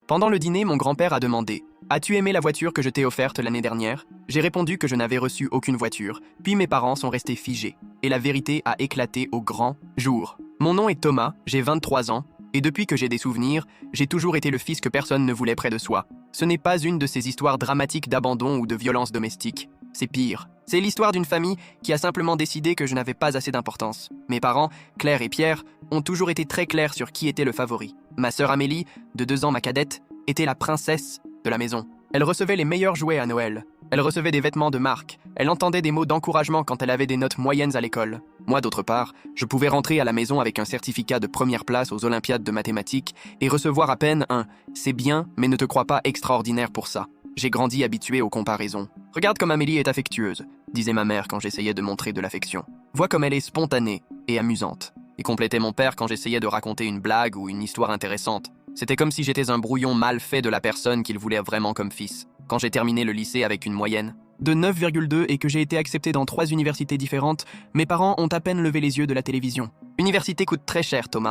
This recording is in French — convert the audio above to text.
Pendant le dîner, mon grand-père a demandé « As-tu aimé la voiture que je t'ai offerte l'année dernière ?» J'ai répondu que je n'avais reçu aucune voiture, puis mes parents sont restés figés, et la vérité a éclaté au grand jour. Mon nom est Thomas, j'ai 23 ans, et depuis que j'ai des souvenirs, j'ai toujours été le fils que personne ne voulait près de soi. Ce n'est pas une de ces histoires dramatiques d'abandon ou de violence domestique. C'est pire. C'est l'histoire d'une famille qui a simplement décidé que je n'avais pas assez d'importance. Mes parents, Claire et Pierre, ont toujours été très clairs sur qui était le favori. Ma sœur Amélie, de 2 ans ma cadette, était la princesse de la maison. Elle recevait les meilleurs jouets à Noël. Elle recevait des vêtements de marque. Elle entendait des mots d'encouragement quand elle avait des notes moyennes à l'école. Moi, d'autre part, je pouvais rentrer à la maison avec un certificat de première place aux Olympiades de mathématiques et recevoir à peine un « c'est bien, mais ne te crois pas extraordinaire pour ça ». J'ai grandi habitué aux comparaisons. « Regarde comme Amélie est affectueuse », disait ma mère quand j'essayais de montrer de l'affection. « Vois comme elle est spontanée et amusante », et complétait mon père quand j'essayais de raconter une blague ou une histoire intéressante. C'était comme si j'étais un brouillon mal fait de la personne qu'il voulait vraiment comme fils. Quand j'ai terminé le lycée avec une moyenne de 9,2 et que j'ai été accepté dans 3 universités différentes, mes parents ont à peine levé les yeux de la télévision. Université coûte très cher, Thomas.